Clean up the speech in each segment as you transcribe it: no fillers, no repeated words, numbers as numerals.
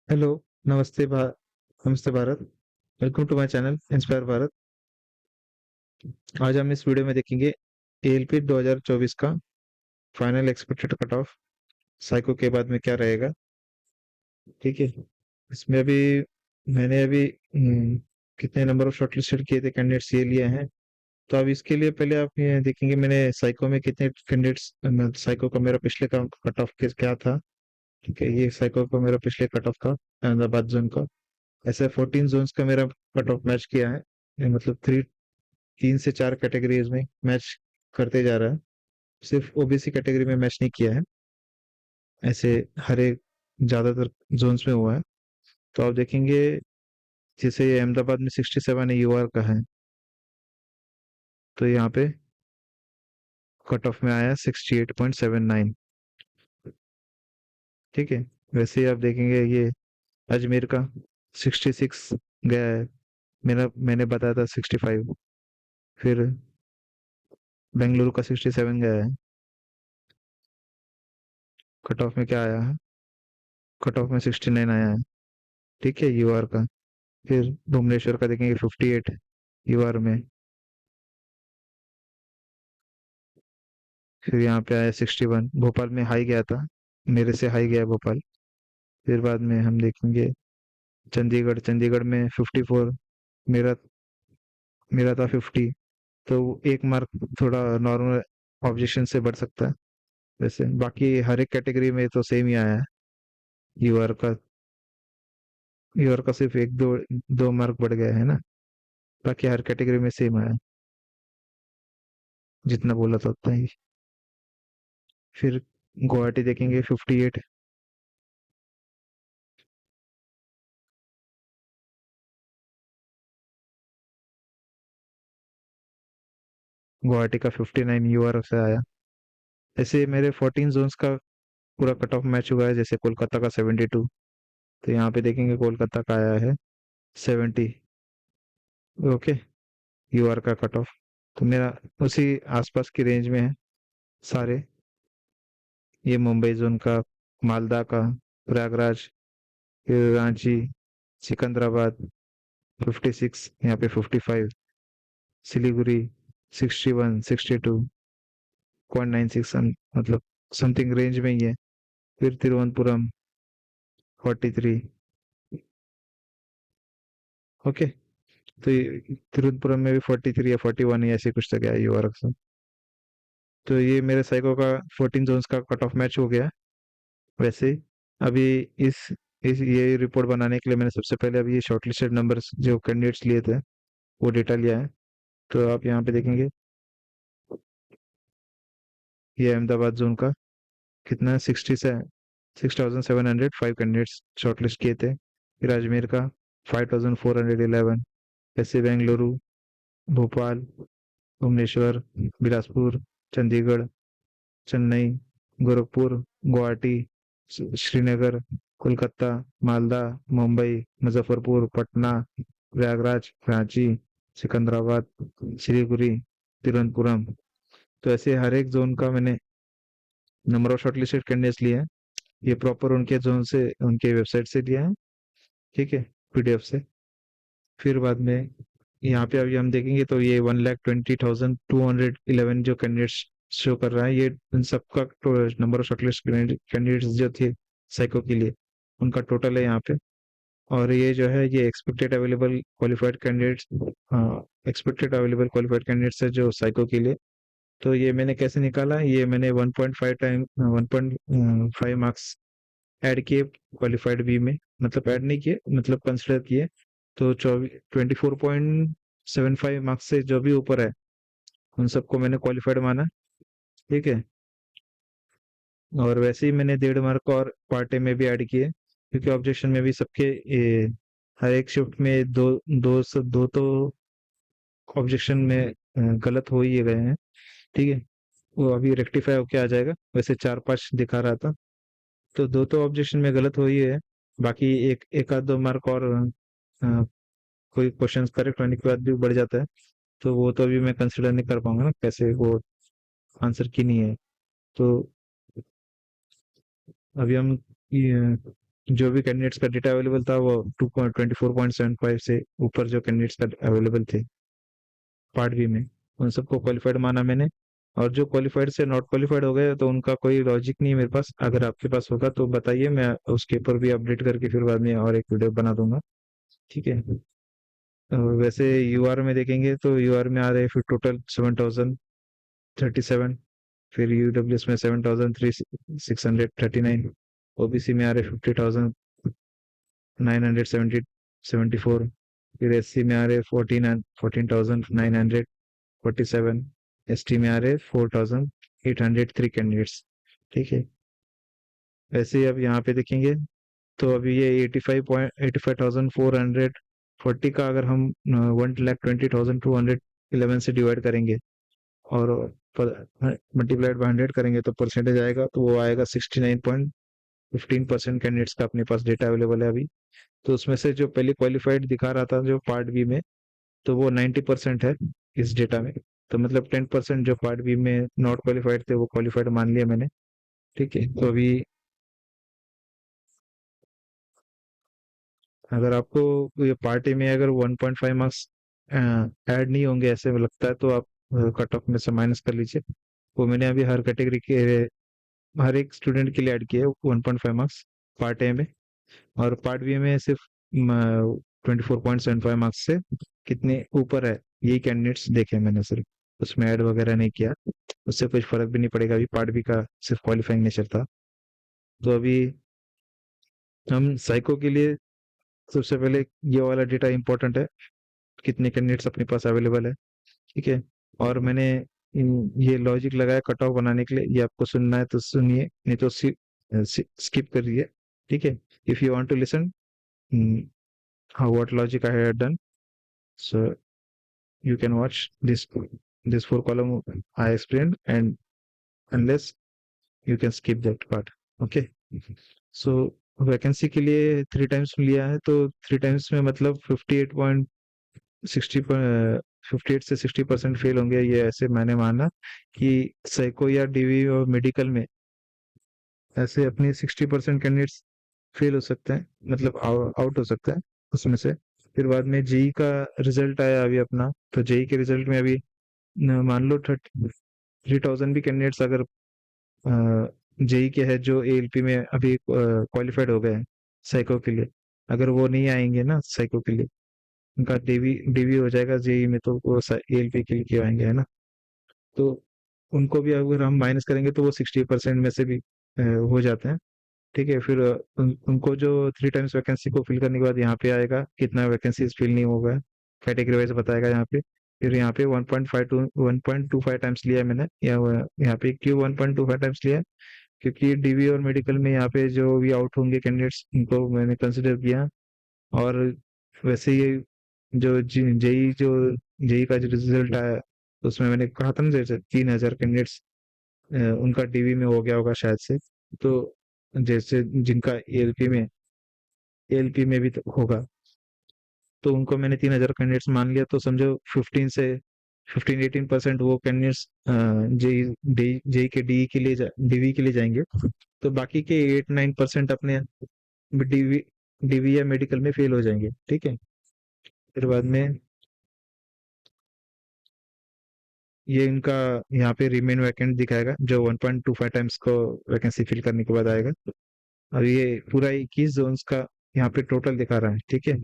Hello. नमस्ते नमस्ते Bharat. Welcome to my channel inspire Bharat. आज हम इस वीडियो में देखेंगे एएलपी 2024 का final expected cut off psycho के बाद में क्या रहेगा। ठीक है। इसमें अभी मैंने अभी कितने नंबर ऑफ शॉर्टलिस्टेड किए थे कैंडिडेट्स ये लिए हैं। तो अब इसके लिए पहले आप ये देखेंगे मैंने साइको में कितने कैंडिडेट्स, साइको का मेरा पिछले का कट ऑफ क्या था। ठीक है, ये साइको का मेरा पिछले कट ऑफ था अहमदाबाद जोन का। ऐसे 14 जोन्स का मेरा कट ऑफ मैच किया है। ये मतलब 3 से 4 कैटेगरीज में मैच करते जा रहा है। सिर्फ ओबीसी कैटेगरी में मैच नहीं किया है। ऐसे हर एक ज्यादातर जोन्स में हुआ है। तो आप देखेंगे जैसे ये अहमदाबाद में 67 यूआर का है, तो यहाँ पे कट ऑफ में आया 68.79। ठीक है। वैसे ही आप देखेंगे ये अजमेर का 66 गया है। मैंने बताया था 65। फिर बेंगलुरु का 67 गया है। कट ऑफ में क्या आया है? कट ऑफ में 69 आया है। ठीक है, यूआर का। फिर भुवनेश्वर का देखेंगे 58 यूआर में। फिर यहाँ पे आया 61। भोपाल में हाई गया था, मेरे से हाई गया भोपाल। फिर बाद में हम देखेंगे चंडीगढ़ में 54। मेरा मेरा था 50। तो एक मार्क थोड़ा नॉर्मल ऑब्जेक्शन से बढ़ सकता है। वैसे बाकी हर एक कैटेगरी में तो सेम ही आया है। यूआर का यूआर का सिर्फ एक दो दो मार्क बढ़ गया है ना। बाकी हर कैटेगरी में सेम आया है, जितना बोला था उतना ही। फिर गुवाहाटी देखेंगे 58। गुवाहाटी का 59 यूआर से आया। ऐसे मेरे 14 जोन्स का पूरा कट ऑफ मैच हुआ है। जैसे कोलकाता का 72, तो यहाँ पे देखेंगे कोलकाता का आया है 70। ओके, यूआर का कट ऑफ तो मेरा उसी आसपास की रेंज में है सारे। ये मुंबई जोन का, मालदा का, प्रयागराज, फिर रांची, सिकंदराबाद 56, यहाँ पे 55, सिलीगुड़ी 61, 62.96, मतलब समथिंग रेंज में ही है। फिर तिरुवनंतपुरम 43। ओके। तो तिरुवनंतपुरम में भी 43 या 41 या ऐसे कुछ तो गया यूआर का। तो ये मेरे साइको का 14 जोन्स का कट ऑफ मैच हो गया। वैसे ही अभी इस इस ये रिपोर्ट बनाने के लिए मैंने सबसे पहले अभी ये शॉर्टलिस्टेड नंबर्स जो कैंडिडेट्स लिए थे वो डेटा लिया है। तो आप यहाँ पे देखेंगे ये अहमदाबाद जोन का कितना 6,705 कैंडिडेट्स शॉर्टलिस्ट किए थे। फिर अजमेर का 5,411। ऐसे बेंगलुरु, भोपाल, भुवनेश्वर, बिलासपुर, चंडीगढ़, चेन्नई, गोरखपुर, गुवाहाटी, श्रीनगर, कोलकाता, मालदा, मुंबई, मुजफ्फरपुर, पटना, प्रयागराज, रांची, सिकंदराबाद, सिलीगुड़ी, तिरुवनंतपुरम। तो ऐसे हर एक जोन का मैंने नंबर ऑफ शॉर्टलिस्टेड कैंडिडेट्स लिए हैं। ये प्रॉपर उनके जोन से, उनके वेबसाइट से लिया है। ठीक है, पीडीएफ से। फिर बाद में यहाँ पे अभी हम देखेंगे तो ये 1,20,211 जो कैंडिडेट्स शो कर रहा है, ये इन सबका नंबर ऑफ शॉर्टलिस्ट कैंडिडेट्स जो थे साइको के लिए, उनका टोटल है यहाँ पे। और ये जो है ये एक्सपेक्टेड अवेलेबल क्वालिफाइड कैंडिडेट्स, हाँ, एक्सपेक्टेड अवेलेबल क्वालिफाइड कैंडिडेट्स है जो साइको के लिए। तो ये मैंने कैसे निकाला, ये मैंने 1.5 मार्क्स ऐड किए क्वालिफाइड बी में, मतलब ऐड नहीं किए, मतलब कंसिडर किए। तो 24.75 मार्क्स से जो भी ऊपर है उन सबको मैंने क्वालिफाइड माना। ठीक है। और वैसे ही मैंने 1.5 मार्क और पार्ट टाइम में भी ऐड किए, क्योंकि ऑब्जेक्शन में भी सबके हर एक शिफ्ट में दो दो तो ऑब्जेक्शन में गलत हो ही गए हैं। ठीक है, वो अभी रेक्टिफाई होके आ जाएगा। वैसे 4-5 दिखा रहा था, तो दो तो ऑब्जेक्शन में गलत हो ही है। बाकी एक आध 2 मार्क और अ, कोई क्वेश्चन करेक्ट होने के बाद भी बढ़ जाता है। तो वो तो अभी मैं कंसिडर नहीं कर पाऊंगा ना, कैसे वो आंसर की नहीं है। तो अभी हम जो भी कैंडिडेट्स का डेटा अवेलेबल था वो 2.24.75 से ऊपर जो कैंडिडेट्स का अवेलेबल थे पार्ट बी में, उन सबको क्वालिफाइड माना मैंने। और जो क्वालिफाइड से नॉट क्वालिफाइड हो गए तो उनका कोई लॉजिक नहीं है मेरे पास। अगर आपके पास होगा तो बताइए, मैं उसके ऊपर भी अपडेट करके फिर बाद में और एक वीडियो बना दूंगा। ठीक है। वैसे यूआर में देखेंगे तो यूआर में आ रहे हैं फिर टोटल 7,037। फिर यूडब्ल्यूएस में 7,639। ओबीसी में आ रहे 50,974। फिर एससी में आ रहे 14,947। एसटी में आ रहे 4,803 कैंडिडेट्स। ठीक है। वैसे ही अब यहाँ पे देखेंगे तो अभी ये 85,440 का अगर हम 1,20,211 से डिवाइड करेंगे और मल्टीप्लाइड बाय 100 करेंगे तो परसेंटेज आएगा, तो वो आएगा 69.15% कैंडिडेट्स का अपने पास डेटा अवेलेबल है अभी। तो उसमें से जो पहले क्वालिफाइड दिखा रहा था जो पार्ट बी में, तो वो 90% है इस डेटा में। तो मतलब 10% जो पार्ट बी में नॉट क्वालिफाइड थे वो क्वालिफाइड मान लिया मैंने। ठीक है। तो अभी अगर आपको ये पार्टी में अगर 1.5 मार्क्स ऐड नहीं होंगे ऐसे में लगता है तो आप कट ऑफ में से माइनस कर लीजिए। वो मैंने अभी हर कैटेगरी के हर एक स्टूडेंट के लिए ऐड किए 1.5 मार्क्स पार्ट ए में। और पार्ट बी में सिर्फ 24.75 मार्क्स से कितने ऊपर है यही कैंडिडेट्स देखे मैंने सिर्फ, उसमें ऐड वगैरह नहीं किया। उससे कुछ फर्क भी नहीं पड़ेगा, अभी पार्ट बी का सिर्फ क्वालिफाइंग नेचर था। तो अभी हम साइको के लिए सबसे पहले ये वाला डेटा इंपॉर्टेंट है, कितने कैंडिडेट्स अपने पास अवेलेबल है। ठीक है। और मैंने ये लॉजिक लगाया कट ऑफ बनाने के लिए, ये आपको सुनना है तो सुनिए, नहीं तो स्किप करिए। ठीक है। If you want to listen how what logic I have done, so you can watch this four column I explain, and unless you can skip that part. Okay. So vacancy के लिए 3 times लिया है, तो 3 times में मतलब 58 से 60% fail होंगे, ये ऐसे मैंने माना कि साइको या डीवी और मेडिकल में ऐसे अपने 60% कैंडिडेट्स फेल हो सकते हैं, मतलब आउट हो सकते हैं उसमें से। फिर बाद में जेई का रिजल्ट आया अभी अपना, तो जेई के रिजल्ट में अभी मान लो 3,000 भी कैंडिडेट्स अगर जेई के है जो एएलपी में अभी क्वालिफाइड हो गए हैं साइको के लिए, अगर वो नहीं आएंगे ना साइको के लिए, उनका डीवी डीवी हो जाएगा जेई में, तो वो एएलपी के लिए क्यों आएंगे, है ना। तो उनको भी अगर हम माइनस करेंगे तो वो 60% में से भी हो जाते हैं। ठीक है। फिर उनको जो 3 टाइम्स वैकेंसी को फिल करने के बाद यहाँ पे आएगा कितना वैकेंसी फिल नहीं होगा, कैटेगरी वाइज बताएगा यहाँ पे। फिर यहाँ पे 1.25 टाइम्स लिया है मैंने, या यहाँ पे क्यों 1.25 टाइम्स लिया है, क्योंकि डीवी और मेडिकल में यहाँ पे जो भी आउट होंगे कैंडिडेट्स उनको मैंने कंसिडर किया। और वैसे ये जो जेई का जो रिजल्ट आया, तो उसमें मैंने कहा था ना जैसे 3,000 कैंडिडेट्स उनका डीवी में हो गया होगा शायद से। तो जैसे जिनका एएलपी में भी तो होगा, तो उनको मैंने 3,000 कैंडिडेट्स मान लिया, तो समझो 15 18% वो कैंडिडेट्स जेई जेई के डी के लिए डीवी के लिए जाएंगे। तो बाकी के 8 9% अपने डीवी डीवी या मेडिकल में फेल हो जाएंगे। ठीक है। फिर बाद में ये इनका यहाँ पे रिमेन वैकेंट दिखाएगा जो 1.25 टाइम्स को वैकेंसी फिल करने के बाद आएगा। और ये पूरा 21 जोन्स का यहाँ पे टोटल दिखा रहा है। ठीक है।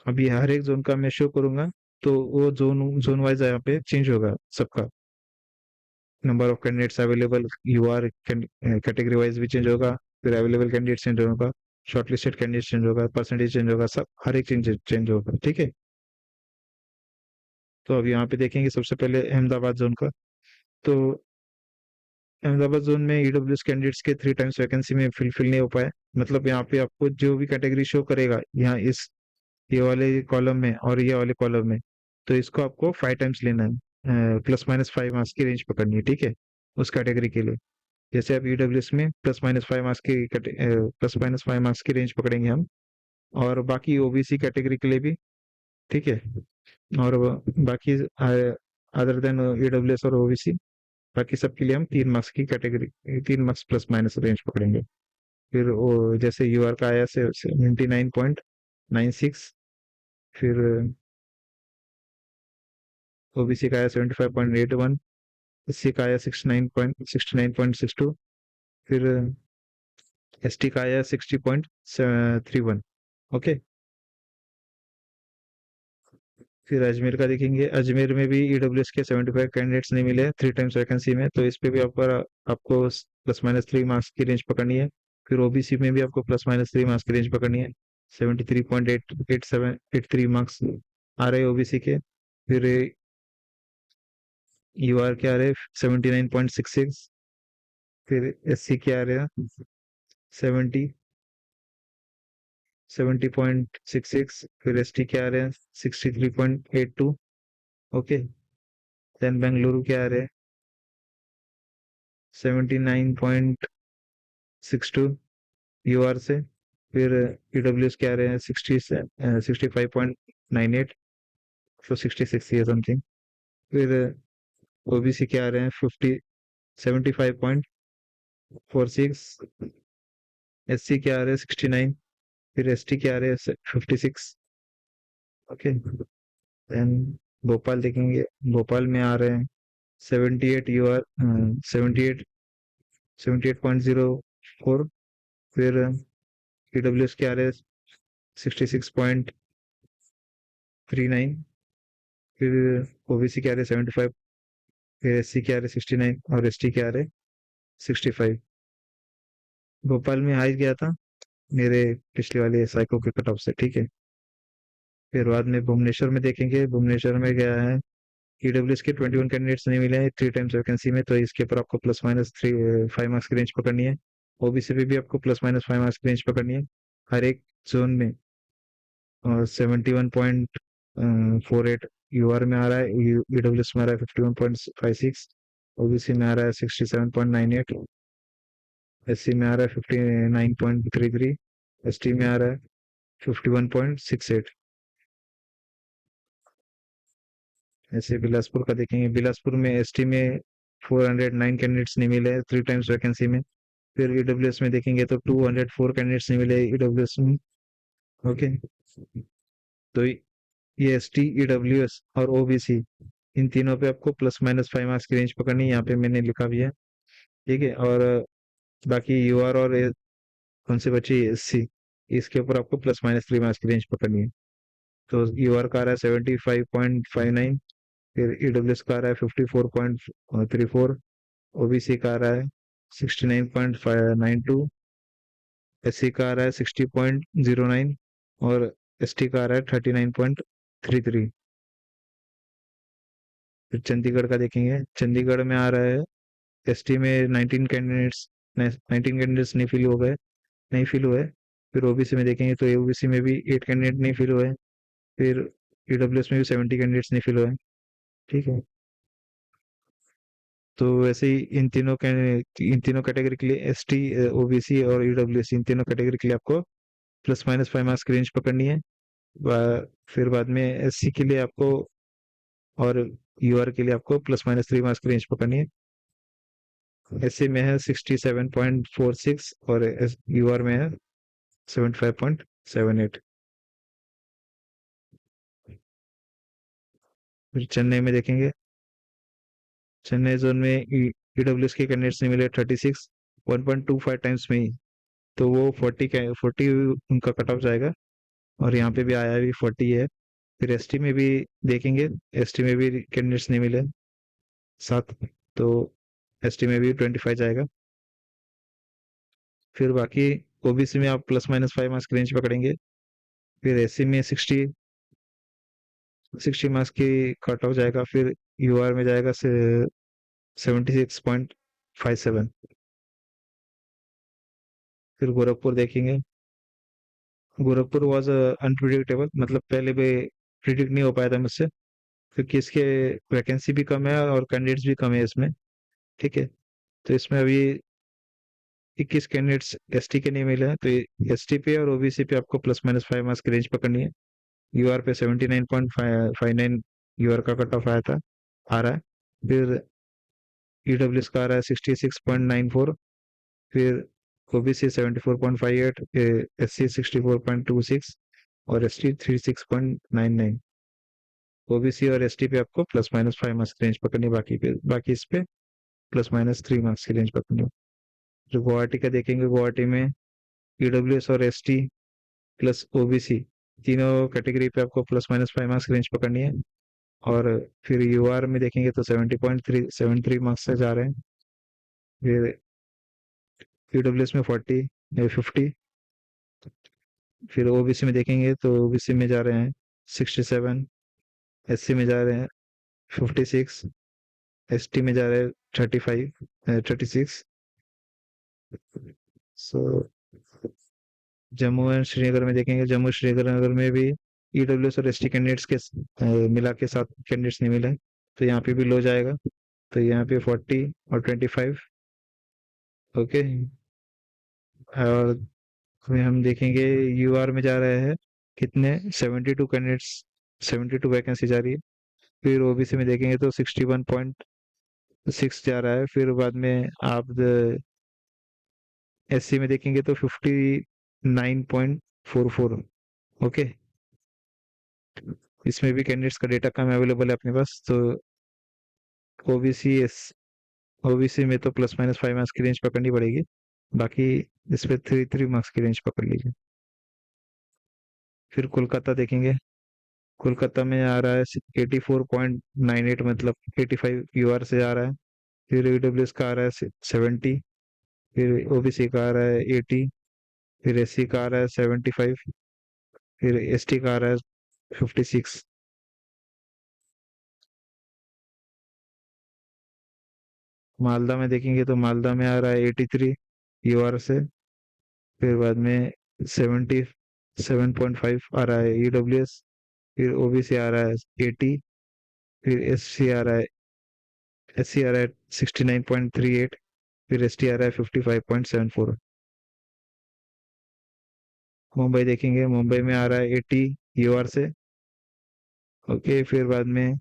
अभी हर एक जोन का मैं शो करूंगा, तो वो जोन जोन वाइज यहाँ पे चेंज होगा सबका, number of candidates available, UR category wise भी चेंज होगा, फिर अवेलेबल कैंडिडेट चेंज होगा, शॉर्टलिस्टेड कैंडिडेट चेंज होगा, परसेंटेज चेंज होगा, सब हर एक चेंज चेंज होगा। ठीक है। तो अब यहाँ पे देखेंगे सबसे पहले अहमदाबाद जोन का। तो अहमदाबाद जोन में ईडब्ल्यूएस कैंडिडेट्स के 3 टाइम्स वैकेंसी में फिल नहीं हो पाए। मतलब यहाँ पे आपको जो भी कैटेगरी शो करेगा यहाँ इस ये वाले कॉलम में और ये वाले कॉलम में, तो इसको आपको 5 टाइम्स लेना है, +- 5 मार्क्स की रेंज पकड़नी है। ठीक है। उस कैटेगरी के लिए जैसे आप ईडब्ल्यूएस में +- 5 मार्क्स की रेंज पकड़ेंगे हम, और बाकी ओबीसी कैटेगरी के लिए भी। ठीक है। और बाकी अदर देन ईडब्ल्यूएस और ओबीसी, बाकी सबके लिए हम 3 मार्क्स की कैटेगरी, 3 मार्क्स +- रेंज पकड़ेंगे। फिर वो जैसे यूआर का आया 79.96, फिर ओबीसी का आया 75.81, एससी का आया 69.62, फिर एसटी का आया 60.31। ओके। फिर अजमेर का देखेंगे, अजमेर में भी ईडब्ल्यूएस के 75 कैंडिडेट्स नहीं मिले 3 टाइम्स वैकेंसी में, तो इस पे भी आपको +-3 मार्क्स की रेंज पकड़नी है। फिर ओबीसी में भी आपको +-3 मार्क्स की रेंज पकड़नी है। 73.88783 मार्क्स आ रहे ओबीसी के। फिर यूआर के आ रहे 79.66, फिर एससी के आ रहे हैं 70 फिर एसटी के आ रहे हैं 63.82। ओके। देन बेंगलुरु के आ रहे हैं 79.62 यूआर से। फिर ईडब्ल्यूएस के आ रहे हैं 65.98, तो 66 ये समथिंग। फिर ओबीसी के आ रहे हैं 75.46, एससी के आ रहे हैं 69, फिर एसटी के आ रहे हैं 56। ओके। देन भोपाल देखेंगे, भोपाल में आ रहे हैं 78 यूआर, 78 78.04। फिर ईडब्ल्यूएस के आ रहे हैं 66.39, फिर ओबीसी के आ रहे हैं 75, फिर एससी के आ रहे हैं 69 और एसटी के आ रहे हैं 65। भोपाल में हाई गया था मेरे पिछले वाले साइको के कट ऑफ से, ठीक है। फिर बाद में भुवनेश्वर में देखेंगे, भुवनेश्वर में गया है ईडब्ल्यूएस के 21 कैंडिडेट्स नहीं मिले हैं 3 टाइम्स वैकेंसी में, तो इसके ऊपर आपको +-5 मार्क्स की रेंज पकड़नी है। ओबीसी पे भी आपको +-5 मार्क्स की रेंज पकड़नी है हर एक जोन में। और 71.48 यूआर में आ रहा है, ईडब्ल्यूएस में आ रहा है 51.56, ओबीसी में आ रहा है 67.98, एससी में आ रहा है 59.33, एसटी में आ रहा है 51.68। ऐसे बिलासपुर का देखेंगे, बिलासपुर में एसटी में 409 कैंडिडेट्स नहीं मिले 3 टाइम्स वैकेंसी में। फिर ईडब्ल्यूएस में देखेंगे तो 204 कैंडिडेट्स नहीं मिले ईडब्ल्यूएस में। ओके। तो ये एस टी, ईडब्ल्यूएस और ओबीसी, इन तीनों पे आपको +-5 मार्क्स की रेंज पकड़नी है, यहाँ पे मैंने लिखा भी है, ठीक है। और बाकी यूआर और कौन से बची एससी, इसके ऊपर आपको +-3 मार्क्स की रेंज पकड़नी है। तो यूआर का आ रहा है 75.59, फिर ईडब्ल्यूएस का आ रहा है 54.34, ओबीसी का आ रहा है 69.92, एससी का आ रहा है 60.09 और एसटी का आ रहा है 39.33। फिर चंडीगढ़ का देखेंगे, चंडीगढ़ में आ रहा है एसटी में 19 कैंडिडेट्स नहीं फिल हो गए, नहीं फिल हुए। फिर ओबीसी में देखेंगे तो ओबीसी में भी 8 कैंडिडेट नहीं फिल हुए। फिर ईडब्ल्यूएस में भी 70 कैंडिडेट्स नहीं फिल हुए, ठीक है। तो वैसे ही इन तीनों कैटेगरी के लिए एसटी, ओबीसी और ईडब्ल्यूएस, इन तीनों कैटेगरी के लिए आपको +-5 मार्क्स की रेंज पकड़नी है। फिर बाद में एससी के लिए आपको और यूआर के लिए आपको +-3 मार्क्स की रेंज पकड़नी है। एससी में है 67.46 और यूआर में है 75.78। फिर चेन्नई में देखेंगे, चेन्नई जोन में ईडब्ल्यूएस के कैंडिडेट्स नहीं मिले 36, 1.25 टाइम्स में ही, तो वो 40 उनका कट ऑफ जाएगा। और यहाँ पे भी आया भी 40 है। फिर एसटी में भी देखेंगे, एसटी में भी कैंडिडेट्स नहीं मिले 7, तो एसटी में भी 25 जाएगा। फिर बाकी ओबीसी में आप +-5 मार्क्स की रेंज पकड़ेंगे। फिर एससी में 60 मार्क्स की कट ऑफ जाएगा। फिर यूआर में जाएगा 76.57। फिर गोरखपुर देखेंगे, गोरखपुर वॉज अनप्रिडिक्टेबल, मतलब पहले भी प्रिडिक्ट नहीं हो पाया था मुझसे, क्योंकि इसके वैकेंसी भी कम है और कैंडिडेट्स भी कम है इसमें, ठीक है। तो इसमें अभी 21 कैंडिडेट्स एसटी के नहीं मिले हैं, तो एसटी पे और ओबीसी पे आपको +-5 मार्क्स की रेंज पकड़नी है। यूआर पे 79.59 यूआर का कट ऑफ आया था, आ रहा है। फिर ईडब्ल्यूएस का आ रहा है 66.94, फिर ओबीसी 74.58, एससी 64.26 और एसटी 36.99। ओबीसी और एसटी पे आपको प्लस माइनस 5 मार्क्स की रेंज पकड़नी है, बाकी इस पे प्लस माइनस 3 मार्क्स की रेंज पकड़नी है। जो गुवाहाटी का देखेंगे, गुवाहाटी में ईडब्ल्यूएस और एसटी प्लस ओबीसी तीनों कैटेगरी पे आपको प्लस माइनस 5 मार्क्स की रेंज पकड़नी है। और फिर यूआर में देखेंगे तो 70.373 मार्क्स से जा रहे हैं। फिर ईडब्ल्यूएस में 50। फिर ओबीसी में देखेंगे तो ओबीसी में जा रहे हैं 67, एससी में जा रहे हैं 56, एसटी में जा रहे हैं 36। सो जम्मू एंड श्रीनगर में देखेंगे, जम्मू श्रीनगर में भी ईडब्ल्यूएस और एसटी कैंडिडेट्स के मिला के 7 कैंडिडेट्स नहीं मिले, तो यहाँ पे भी लो जाएगा। तो यहाँ पे 40 और 25। ओके। और में हम देखेंगे यूआर में जा रहे हैं कितने, 72 कैंडिडेट्स, 72 वैकेंसी जा रही है। फिर ओबीसी में देखेंगे तो 61.6 जा रहा है। फिर बाद में आप एससी में देखेंगे तो 59.44। ओके। इसमें भी कैंडिडेट्स का डेटा कम अवेलेबल है अपने पास। तो ओबीसी एस ओबीसी में तो प्लस माइनस 5 मार्क्स की रेंज पकड़नी पड़ेगी। बाकी इस पे 3 मार्क्स की रेंज पकड़ लीजिए। फिर कोलकाता देखेंगे, कोलकाता में आ रहा है 84.98, मतलब 85 यूआर से आ रहा है। फिर ईडब्ल्यूएस का आ रहा है 70। फिर ओबीसी का आ रहा है 80। फिर एससी का आ रहा है 75। फिर एसटी का आ रहा है 56। मालदा में देखेंगे तो मालदा में आ रहा है 83 यूआर से। फिर बाद में 77.5 आ रहा है ईडब्ल्यूएस। फिर ओबीसी आ रहा है 80। फिर एससी आ रहा है 69.38। फिर एसटी आ रहा है 55.74। मुंबई देखेंगे, मुंबई में आ रहा है 80 यूआर से। ओके। फिर बाद में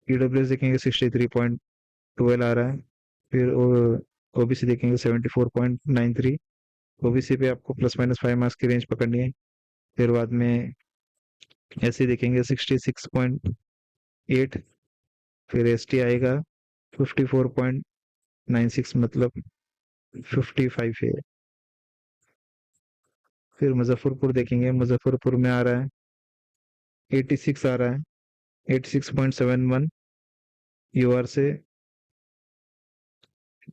ईडब्ल्यूएस देखेंगे 63.12 आ रहा है। फिर ओबीसी देखेंगे 74.93। ओबीसी पे आपको प्लस माइनस 5 मार्क्स की रेंज पकड़नी है। फिर बाद में एससी देखेंगे 66.8। फिर एसटी आएगा 54.96, मतलब 55 है। फिर मुजफ्फरपुर देखेंगे, मुजफ्फरपुर में आ रहा है 86 आ रहा है, 86.71 यूआर से।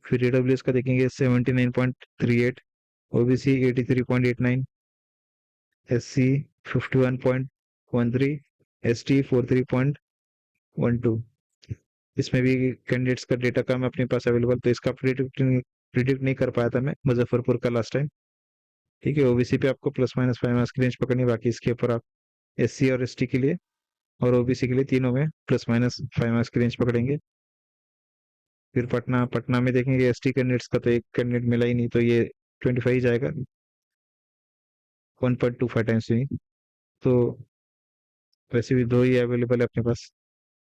फिर ईडब्ल्यूएस का देखेंगे 79.38। ओबीसी 83.89। एससी 51.13। एसटी 43.12। इसमें भी कैंडिडेट्स का डेटा कम है अपने पास अवेलेबल, तो इसका प्रिडिक्ट नहीं कर पाया था मैं मुजफ्फरपुर का लास्ट टाइम। ठीक है। ओबीसी पे आपको प्लस माइनस 5 मार्क्स की रेंज पकड़नी, बाकी इसके ऊपर आप एससी और एसटी के लिए और ओबीसी के लिए तीनों में प्लस माइनस 5 मार्क्स की रेंज पकड़ेंगे। फिर पटना, पटना में देखेंगे एसटी कैंडिडेट्स का तो एक कैंडिडेट मिला ही नहीं, तो ये 25 ही जाएगा, 1.25 टाइम्स ही। तो वैसे भी दो ही अवेलेबल है अपने पास।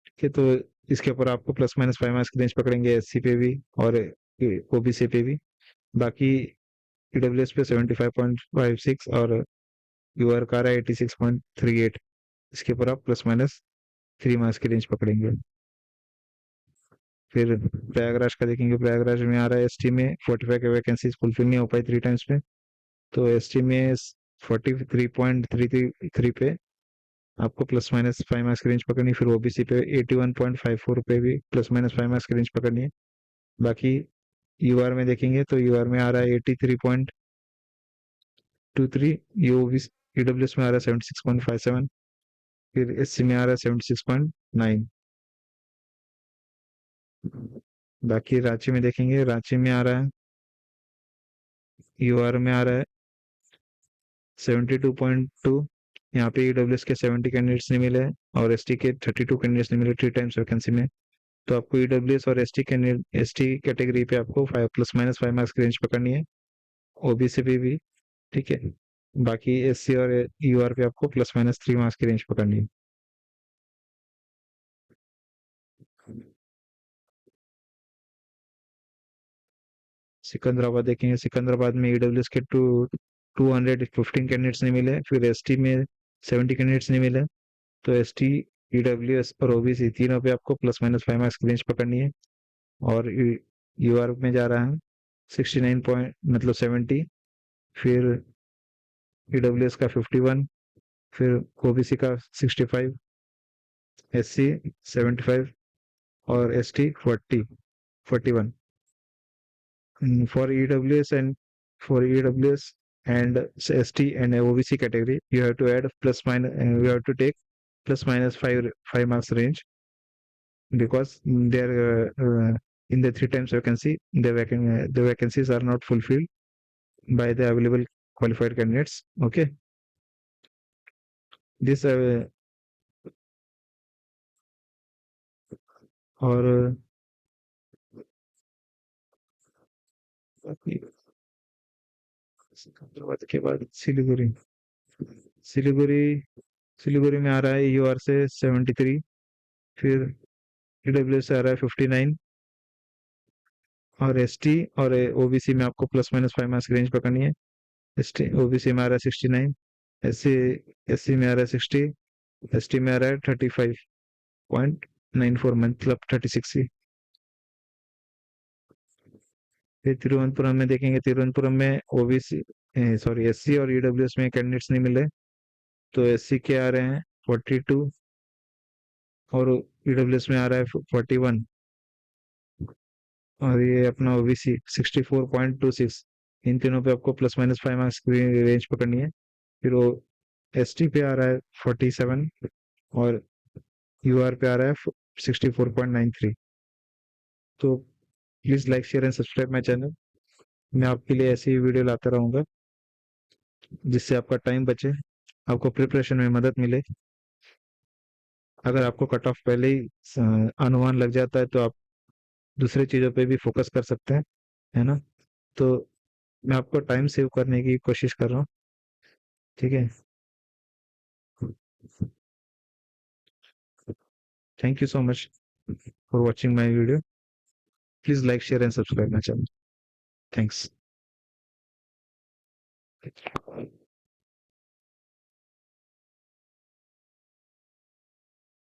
ठीक है। तो इसके ऊपर आपको प्लस माइनस 5 मार्क्स की रेंज पकड़ेंगे एससी पे भी और ओबीसी पे भी। बाकी ईडब्ल्यूएस पे 75.56 और यूआर का रहा है 86.38। इसके ऊपर आप प्लस माइनस 3 मार्क्स की रेंज पकड़ेंगे। फिर प्रयागराज का देखेंगे, प्रयागराज में आ रहा है एसटी में 45 के वैकेंसीज फुलफिल नहीं हो पाई 3 टाइम्स में, तो एसटी में 43.33 पे आपको प्लस माइनस 5 मार्क्स की रेंज पकड़नी। फिर ओबीसी पे 81.54 पे भी प्लस माइनस 5 मार्क्स की रेंज पकड़नी है। बाकी यूआर में देखेंगे तो यूआर में आ रहा है 83.23। ईडब्ल्यूएस में आ रहा है 76.57। फिर एससी में आ रहा है 76.9। बाकी रांची में देखेंगे, रांची में आ रहा है, यूआर में आ रहा है 72.2। यहाँ पे ईडब्ल्यूएस के 70 कैंडिडेट्स नहीं मिले और एसटी के 32 कैंडिडेट्स नहीं मिले 3 टाइम्स वैकेंसी में। तो आपको ईडब्ल्यूएस और एसटी कैटेगरी पे आपको 5 प्लस माइनस 5 मार्क्स की रेंज पकड़नी है, ओबीसी पे भी। ठीक है। बाकी एससी और यूआर पे आपको प्लस माइनस 3 मार्क्स की रेंज पकड़नी है। सिकंदराबाद देखेंगे, सिकंदराबाद में ईडब्ल्यूएस के 215 कैंडिडेट्स नहीं मिले, फिर एसटी में 70 कैंडिडेट्स नहीं मिले। तो एसटी, ईडब्ल्यूएस और ओबीसी तीनों पे आपको प्लस माइनस 5 मार्क्स की रेंज पकड़नी है। और यूआर में जा रहा है 69 पॉइंट मतलब 70, फिर ईडब्ल्यूएस का 51, फिर ओबीसी का 65, एससी 75 और ST 41। For EWS and for EWS and ST and OBC category, you have to add plus minus, you have to take plus minus five marks range, because they're in the three times vacancy, the vacancies are not fulfilled by the available qualified candidates. Okay, this और हैदराबाद के बाद सिलीगुड़ी, सिलीगुड़ी सिलीगुड़ी में आ रहा है यूआर से 73, फिर EW से आ रहा है 59, और एसटी और ओबीसी में आपको प्लस माइनस 5 मार्क्स की रेंज पकड़नी है। एसटी ओबीसी में आ रहा है 69, एससी एससी में आ रहा है 60, एसटी में आ रहा है 35.94 मतलब 36 ही। फिर तिरुवनंतपुरम में देखेंगे, तिरुवनंतपुरम में ओबीसी सॉरी एससी और ईडब्ल्यूएस में कैंडिडेट्स नहीं मिले, तो एससी के आ रहे हैं 42 और ईडब्ल्यूएस में आ रहा है 41, और ये अपना ओबीसी 64.26। इन तीनों पे आपको प्लस माइनस 5 मार्क्स की रेंज पकड़नी है। फिर वो एसटी पे आ रहा है 47 और यूआर पे आ रहा है 64.93। तो please like share and subscribe my channel. मैं आपके लिए ऐसी वीडियो लाता रहूंगा जिससे आपका टाइम बचे, आपको प्रिपरेशन में मदद मिले। अगर आपको कट ऑफ पहले ही अनुमान लग जाता है तो आप दूसरी चीज़ों पे भी फोकस कर सकते हैं, है ना। तो मैं आपको टाइम सेव करने की कोशिश कर रहा हूँ, ठीक है। Thank you so much for watching my video. Please like share and subscribe my channel. Thanks.